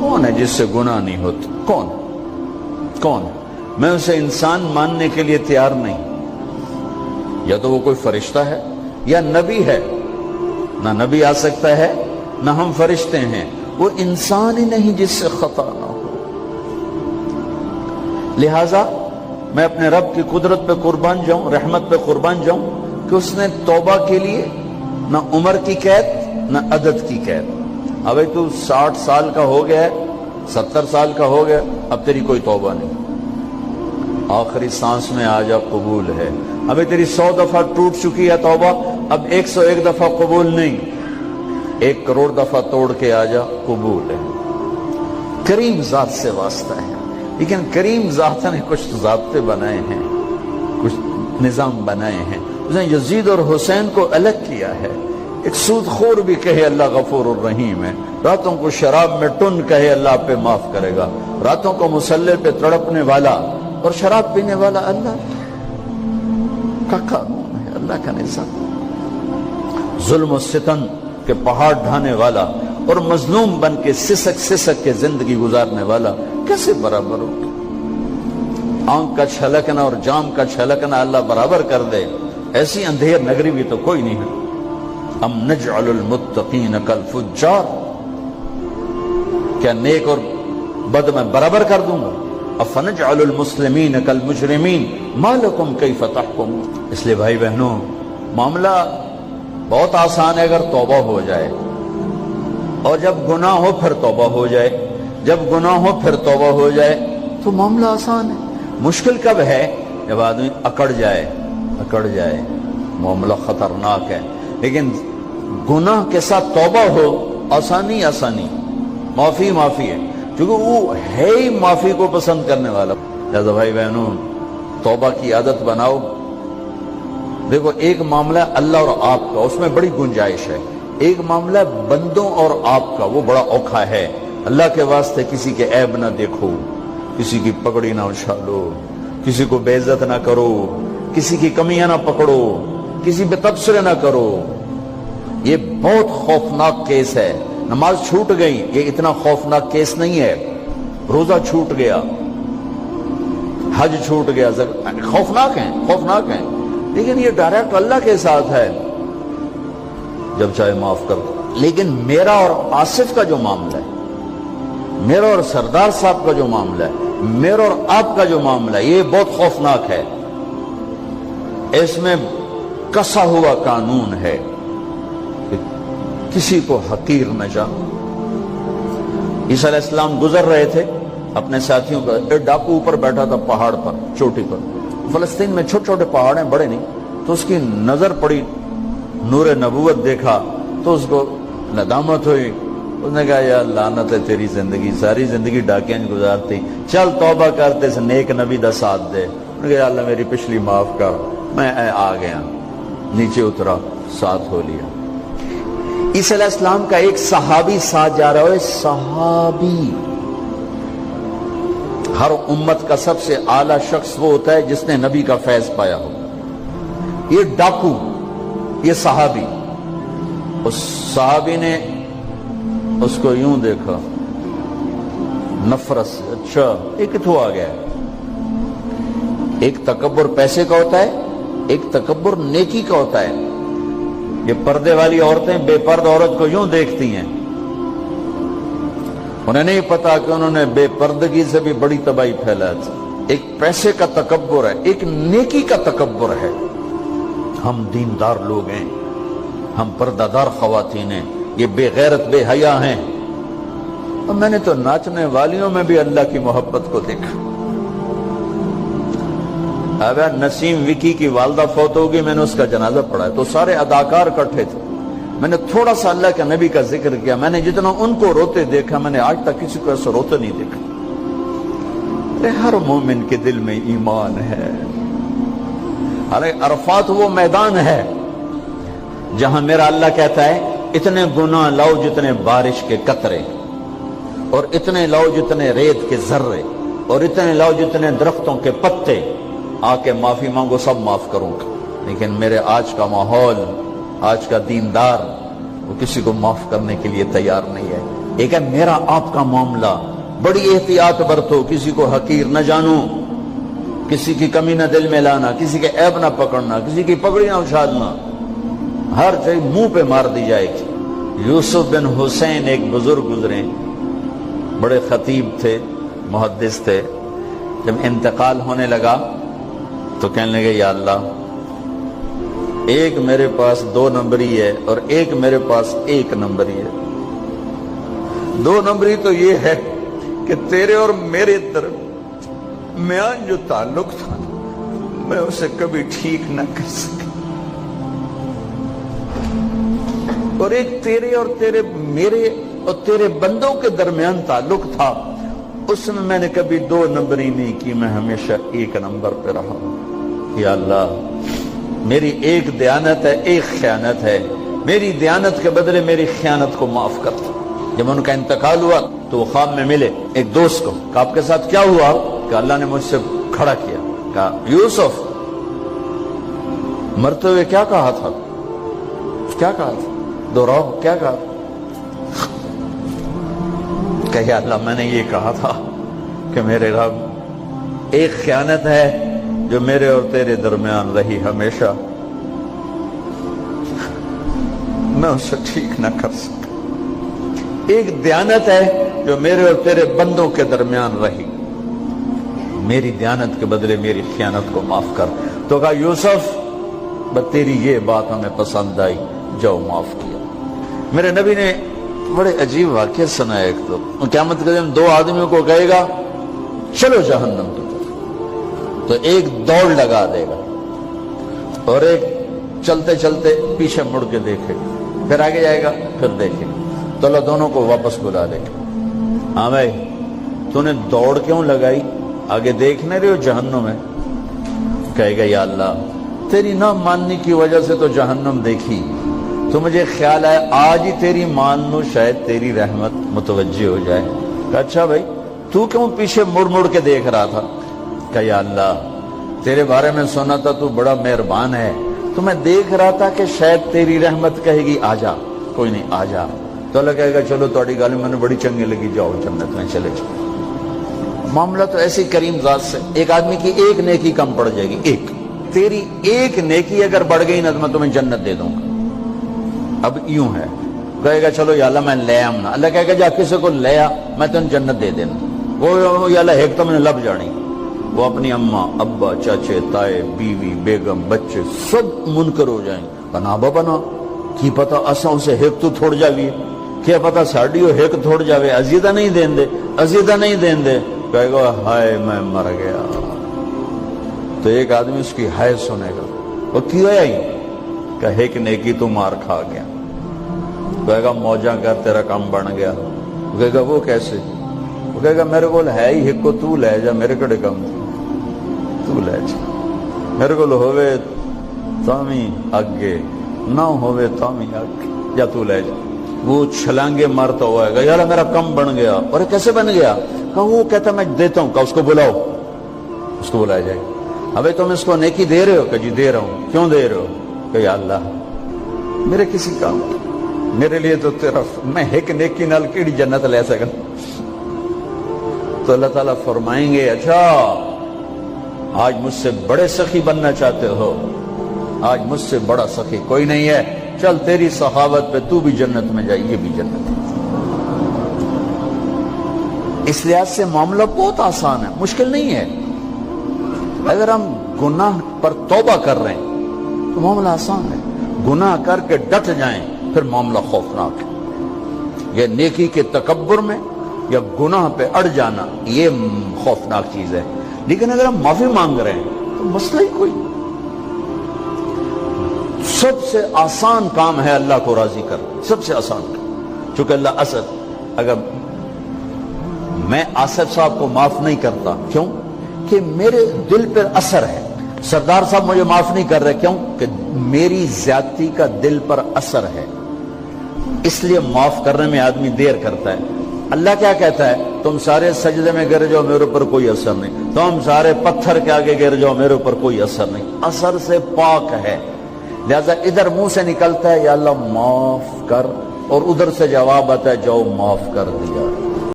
کون ہے جس سے گناہ نہیں ہوتا؟ کون کون؟ میں اسے انسان ماننے کے لیے تیار نہیں. یا تو وہ کوئی فرشتہ ہے یا نبی ہے. نہ نبی آ سکتا ہے نہ ہم فرشتے ہیں. وہ انسان ہی نہیں جس سے خطا نہ ہو. لہذا میں اپنے رب کی قدرت پہ قربان جاؤں, رحمت پہ قربان جاؤں کہ اس نے توبہ کے لیے نہ عمر کی قید نہ عدد کی قید. اب تو 60 سال کا ہو گیا ہے, 70 سال کا ہو گیا, اب تیری کوئی توبہ نہیں. آخری سانس میں آ جا, قبول ہے. ابھی تیری 100 دفعہ ٹوٹ چکی ہے توبہ, اب 101 دفعہ قبول نہیں, 1 کروڑ دفعہ توڑ کے آ جا, قبول ہے. کریم ذات سے واسطہ ہے. لیکن کریم ذات نے کچھ ضابطے بنائے ہیں, کچھ نظام بنائے ہیں. اس نے یزید اور حسین کو الگ کیا ہے. ایک سود خور بھی کہے اللہ غفور الرحیم ہے, راتوں کو شراب میں ٹن کہے اللہ پہ معاف کرے گا, راتوں کو مصلی پہ تڑپنے والا اور شراب پینے والا اللہ کا قانون ہے, اللہ کا نظام. ظلم و ستم کے پہاڑ ڈھانے والا اور مظلوم بن کے سسک سسک کے زندگی گزارنے والا کیسے برابر ہو؟ آنکھ کا چھلکنا اور جام کا چھلکنا اللہ برابر کر دے, ایسی اندھیر نگری بھی تو کوئی نہیں ہے. ام نجعل المتقین کالفجار, کیا نیک اور بد میں برابر کر دوں گا؟ افنجعل المسلمین کالمجرمین ما لکم کیف تحکمون. اس لیے بھائی بہنوں, معاملہ بہت آسان ہے اگر توبہ ہو جائے, اور جب گناہ ہو پھر توبہ ہو جائے, جب گناہ ہو پھر توبہ ہو جائے تو معاملہ آسان ہے. مشکل کب ہے؟ جب آدمی اکڑ جائے, معاملہ خطرناک ہے. لیکن گناہ کے ساتھ توبہ ہو, آسانی, معافی ہے, کیونکہ وہ ہے ہی معافی کو پسند کرنے والا. لہذا بھائی بہنوں, توبہ کی عادت بناؤ. دیکھو, ایک معاملہ اللہ اور آپ کا, اس میں بڑی گنجائش ہے. ایک معاملہ بندوں اور آپ کا, وہ بڑا اوکھا ہے. اللہ کے واسطے کسی کے عیب نہ دیکھو, کسی کی پگڑی نہ اچھالو, کسی کو بے عزت نہ کرو, کسی کی کمیاں نہ پکڑو, کسی پہ تبصرے نہ کرو. یہ بہت خوفناک کیس ہے. نماز چھوٹ گئی, یہ اتنا خوفناک کیس نہیں ہے. روزہ چھوٹ گیا, حج چھوٹ گیا, خوفناک ہیں, لیکن یہ ڈائریکٹ اللہ کے ساتھ ہے, جب چاہے معاف کر دو. لیکن میرا اور آصف کا جو معاملہ ہے, میرا اور سردار صاحب کا جو معاملہ ہے, میرا اور آپ کا جو معاملہ ہے, یہ بہت خوفناک ہے. اس میں کسا ہوا قانون ہے کہ کسی کو حقیر نہ جانو. عیسیٰ علیہ السلام گزر رہے تھے اپنے ساتھیوں کا, ایک ڈاکو اوپر بیٹھا تھا پہاڑ پر, چوٹی پر. فلسطین میں چھوٹے چھوٹے پہاڑ ہیں, بڑے نہیں. تو اس کی نظر پڑی, نور نبوت دیکھا تو اس کو ندامت ہوئی. اس نے کہا یا لعنت ہے تیری زندگی, ساری زندگی ڈاکیاں گزارتی, چل توبہ کرتے سے نیک نبی دا ساتھ دے. انہوں نے کہا یا اللہ میری پچھلی معاف کر. میں آ گیا, نیچے اترا, ساتھ ہو لیا. عیسیٰ علیہ السلام کا ایک صحابی ساتھ جا رہا ہے. صحابی, ہر امت کا سب سے اعلیٰ شخص وہ ہوتا ہے جس نے نبی کا فیض پایا ہو. یہ ڈاکو, یہ صحابی. اس صحابی نے اس کو یوں دیکھا, نفرت سے, اچھا یہ کتوں آ گیا. ایک تکبر پیسے کا ہوتا ہے, ایک تکبر نیکی کا ہوتا ہے. یہ پردے والی عورتیں بے پرد عورت کو یوں دیکھتی ہیں, انہیں نہیں پتا کہ انہوں نے بے پردگی سے بھی بڑی تباہی پھیلا تھی. ایک پیسے کا تکبر ہے, ایک نیکی کا تکبر ہے. ہم دیندار لوگ ہیں, ہم پردہ دار خواتین ہیں, یہ بے غیرت بے حیا ہیں. اور میں نے تو ناچنے والیوں میں بھی اللہ کی محبت کو دیکھا. اب نسیم وکی کی والدہ فوت ہوگی, میں نے اس کا جنازہ پڑھا, تو سارے اداکار اکٹھے تھے. میں نے تھوڑا سا اللہ کے نبی کا ذکر کیا. میں نے جتنا ان کو روتے دیکھا, میں نے آج تک کسی کو ایسا روتے نہیں دیکھا. ہر مومن کے دل میں ایمان ہے. ارے عرفات وہ میدان ہے جہاں میرا اللہ کہتا ہے اتنے گناہ لاؤ جتنے بارش کے قطرے, اور اتنے لاؤ جتنے ریت کے ذرے, اور اتنے لاؤ جتنے درختوں کے پتے, آ کے معافی مانگو, سب معاف کروں گا. لیکن میرے آج کا ماحول, آج کا دیندار, وہ کسی کو معاف کرنے کے لیے تیار نہیں ہے. ایک ہے میرا آپ کا معاملہ، بڑی احتیاط برتو، کسی کو حقیر نہ جانو، کسی کی کمی نہ دل میں لانا، کسی کے عیب نہ پکڑنا، کسی کی پگڑی نہ اچھالنا، ہر چیز منہ پہ مار دی جائے گی۔ یوسف بن حسین ایک بزرگ گزرے، بڑے خطیب تھے، محدث تھے، جب انتقال ہونے لگا تو کہنے لگے یا اللہ، ایک میرے پاس 2 نمبری ہے اور ایک میرے پاس 1 نمبری ہے۔ 2 نمبری تو یہ ہے کہ تیرے اور میرے درمیان جو تعلق تھا میں اسے کبھی ٹھیک نہ کر سکا، اور ایک تیرے اور میرے اور تیرے بندوں کے درمیان تعلق تھا، اس میں نے کبھی 2 نمبری نہیں کی، میں ہمیشہ 1 نمبر پہ رہا۔ یا اللہ، میری ایک دیانت ہے، ایک خیانت ہے، میری دیانت کے بدلے میری خیانت کو معاف کر دو۔ جب ان کا انتقال ہوا تو وہ خواب میں ملے ایک دوست کو، کہا آپ کے ساتھ کیا ہوا؟ کہ اللہ نے مجھ سے کھڑا کیا، کہا یوسف مرتے ہوئے کیا کہا تھا؟ کیا کہا تھا؟ دوہراؤ، کیا کہا؟ کہ یا اللہ، میں نے یہ کہا تھا کہ میرے رب، ایک خیانت ہے جو میرے اور تیرے درمیان رہی ہمیشہ، میں اسے ٹھیک نہ کر سکا، ایک دیانت ہے جو میرے اور تیرے بندوں کے درمیان رہی، میری دیانت کے بدلے میری خیانت کو معاف کر۔ تو کہا یوسف، بس تیری یہ بات ہمیں پسند آئی، جاؤ معاف کیا۔ میرے نبی نے بڑے عجیب واقعہ سنا ہے۔ ایک تو قیامت کے دن 2 آدمیوں کو کہے گا چلو جہنم کی طرف، تو ایک دوڑ لگا دے گا اور ایک چلتے چلتے پیچھے مڑ کے دیکھے، پھر آگے جائے گا، پھر دیکھے، تو اللہ دونوں کو واپس بلا لے گا۔ ہاں بھائی، تو نے دوڑ کیوں لگائی؟ آگے دیکھنے رہے ہو جہنم میں؟ کہے گا یا اللہ، تیری نہ ماننے کی وجہ سے تو جہنم دیکھی، تو مجھے خیال آیا آج ہی تیری مان لوں، شاید تیری رحمت متوجہ ہو جائے۔ کہا اچھا بھائی، تو کیوں پیچھے مڑ مڑ کے دیکھ رہا تھا؟ کہ یا اللہ، تیرے بارے میں سنا تھا تو بڑا مہربان ہے، تو میں دیکھ رہا تھا کہ شاید تیری رحمت کہے گی آ جا، کوئی نہیں آ جا، تو اللہ کہے گا چلو تھوڑی گالی میں نے بڑی چنگی لگی، جاؤ جنت میں چلے جاؤ۔ معاملہ تو ایسی کریم ذات سے، ایک آدمی کی ایک نیکی کم پڑ جائے گی، ایک تیری ایک نیکی اگر بڑھ گئی نا تو میں تمہیں جنت دے دوں گا۔ اب یوں ہے، کہے گا چلو یا اللہ میں لے آؤں نا، اللہ کہے گا جا کسی کو لے آ، میں تمہیں جنت دے دینا۔ وہ یا اللہ ایک تو میں نے لب جانی، وہ اپنی اماں، ابا، چاچے، تائے، بیوی، بیگم، بچے سب منکر ہو جائیں، بنا بنا کی پتا اساں اسے ایک تو تھوڑ جاوی، کیا پتا ساڑی ہو ایک تھوڑ جاوے، عزیدہ نہیں دین دے، عزیدہ نہیں دین دے۔ کہے گا ہائے میں مر گیا، تو ایک آدمی اس کی ہائے سنے گا، وہ کیوں آئی؟ کہے کہ نیکی تو مار کھا گیا۔ کہے گا موجاں کر، تیرا کام بن گیا۔ کہے گا وہ کیسے؟ وہ کہے گا میرے کو ہے ہی ایک کو، تو لے جا، میرے کڑے کم تو لے جا، میرے کو ہوئے تامی آگے، نہ ہوئے تامی آگے، یا تو لے جا۔ وہ چھلانگے مارتا ہوا ہے، یار میرا کم بن گیا۔ اور کیسے بن گیا؟ کہ وہ کہتا میں دیتا ہوں، کہ اس کو بلاؤ، اس کو بلایا جائے۔ ابھی تم اس کو نیکی دے رہے ہو؟ کہ جی دے رہا ہوں۔ کیوں دے رہے ہو؟ کہ یا اللہ میرے کسی کام، میرے لیے تو تیرا، میں ایک نیکی نال کیڑی جنت لے سکا۔ تو اللہ تعالیٰ فرمائیں گے اچھا آج مجھ سے بڑے سخی بننا چاہتے ہو؟ آج مجھ سے بڑا سخی کوئی نہیں ہے، چل تیری سخاوت پہ تو بھی جنت میں جائے، یہ بھی جنت ہے۔ اس لحاظ سے معاملہ بہت آسان ہے، مشکل نہیں ہے۔ اگر ہم گناہ پر توبہ کر رہے ہیں تو معاملہ آسان ہے، گناہ کر کے ڈٹ جائیں پھر معاملہ خوفناک ہے۔ یہ نیکی کے تکبر میں یا گناہ پہ اڑ جانا یہ خوفناک چیز ہے۔ لیکن اگر ہم معافی مانگ رہے ہیں تو مسئلہ ہی کوئی، سب سے آسان کام ہے اللہ کو راضی کرنا، سب سے آسان کام۔ چونکہ اللہ اسد، اگر میں آصف صاحب کو معاف نہیں کرتا، کیوں کہ میرے دل پر اثر ہے، سردار صاحب مجھے معاف نہیں کر رہے، کیوں کہ میری زیادتی کا دل پر اثر ہے، اس لیے معاف کرنے میں آدمی دیر کرتا ہے۔ اللہ کیا کہتا ہے؟ تم سارے سجدے میں گر جاؤ، میرے اوپر کوئی اثر نہیں، تم سارے پتھر کے آگے گر جاؤ، میرے اوپر کوئی اثر نہیں، اثر سے پاک ہے۔ لہذا ادھر منہ سے نکلتا ہے یا اللہ معاف کر، اور ادھر سے جواب آتا ہے جاؤ معاف کر دیا۔